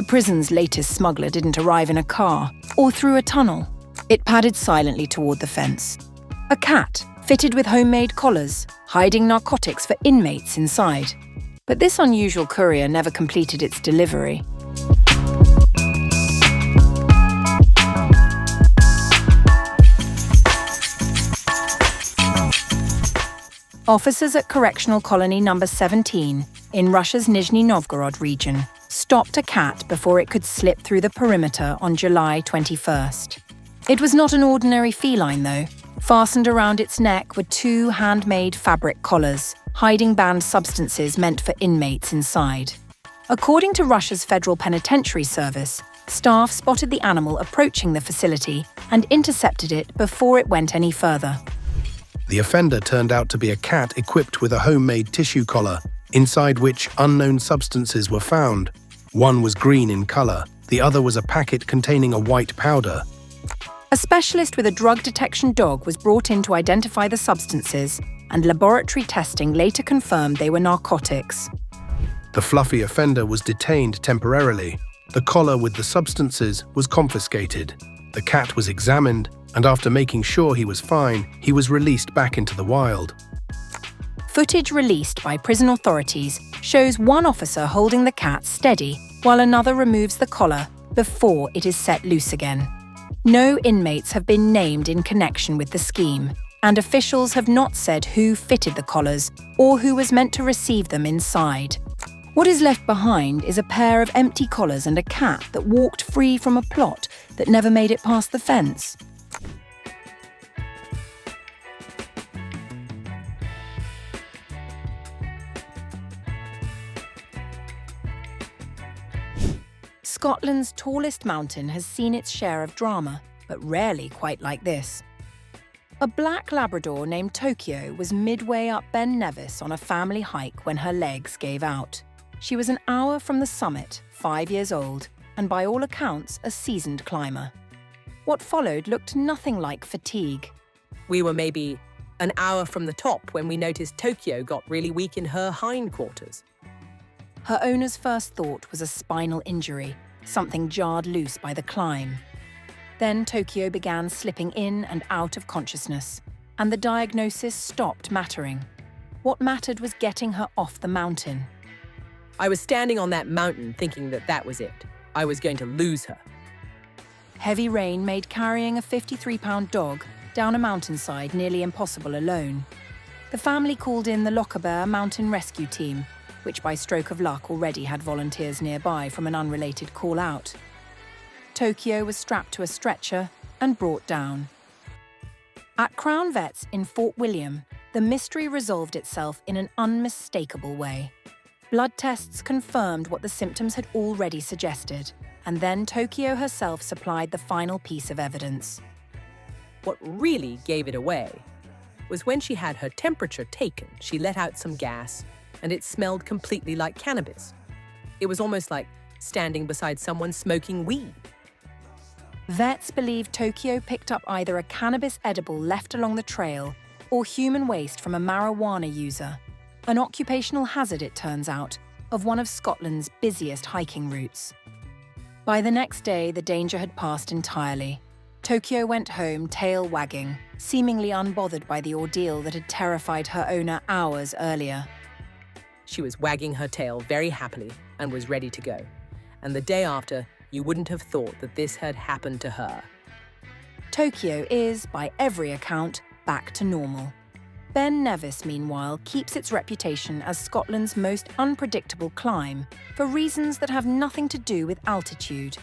prison's latest smuggler didn't arrive in a car or through a tunnel. It padded silently toward the fence. A cat, fitted with homemade collars, hiding narcotics for inmates inside. But this unusual courier never completed its delivery. Officers at Correctional Colony Number 17 in Russia's Nizhny Novgorod region stopped a cat before it could slip through the perimeter on July 21st. It was not an ordinary feline, though. Fastened around its neck were 2 handmade fabric collars, hiding banned substances meant for inmates inside. According to Russia's Federal Penitentiary Service, staff spotted the animal approaching the facility and intercepted it before it went any further. The offender turned out to be a cat equipped with a homemade tissue collar, inside which unknown substances were found. One was green in color, the other was a packet containing a white powder. A specialist with a drug detection dog was brought in to identify the substances, and laboratory testing later confirmed they were narcotics. The fluffy offender was detained temporarily. The collar with the substances was confiscated. The cat was examined, and after making sure he was fine, he was released back into the wild. Footage released by prison authorities shows one officer holding the cat steady while another removes the collar before it is set loose again. No inmates have been named in connection with the scheme, and officials have not said who fitted the collars or who was meant to receive them inside. What is left behind is a pair of empty collars and a cat that walked free from a plot that never made it past the fence. Scotland's tallest mountain has seen its share of drama, but rarely quite like this. A black Labrador named Tokyo was midway up Ben Nevis on a family hike when her legs gave out. She was an hour from the summit, 5 years old, and by all accounts a seasoned climber. What followed looked nothing like fatigue. We were maybe an hour from the top when we noticed Tokyo got really weak in her hindquarters. Her owner's first thought was a spinal injury, something jarred loose by the climb. Then Tokyo began slipping in and out of consciousness, and the diagnosis stopped mattering. What mattered was getting her off the mountain. I was standing on that mountain thinking that was it. I was going to lose her. Heavy rain made carrying a 53-pound dog down a mountainside nearly impossible alone. The family called in the Lochaber Mountain Rescue Team, which by stroke of luck already had volunteers nearby from an unrelated call-out. Tokyo was strapped to a stretcher and brought down. At Crown Vets in Fort William, the mystery resolved itself in an unmistakable way. Blood tests confirmed what the symptoms had already suggested, and then Tokyo herself supplied the final piece of evidence. What really gave it away was when she had her temperature taken, she let out some gas, and it smelled completely like cannabis. It was almost like standing beside someone smoking weed. Vets believe Tokyo picked up either a cannabis edible left along the trail or human waste from a marijuana user, an occupational hazard, it turns out, of one of Scotland's busiest hiking routes. By the next day, the danger had passed entirely. Tokyo went home tail wagging, seemingly unbothered by the ordeal that had terrified her owner hours earlier. She was wagging her tail very happily and was ready to go. And the day after, you wouldn't have thought that this had happened to her. Tokyo is, by every account, back to normal. Ben Nevis, meanwhile, keeps its reputation as Scotland's most unpredictable climb for reasons that have nothing to do with altitude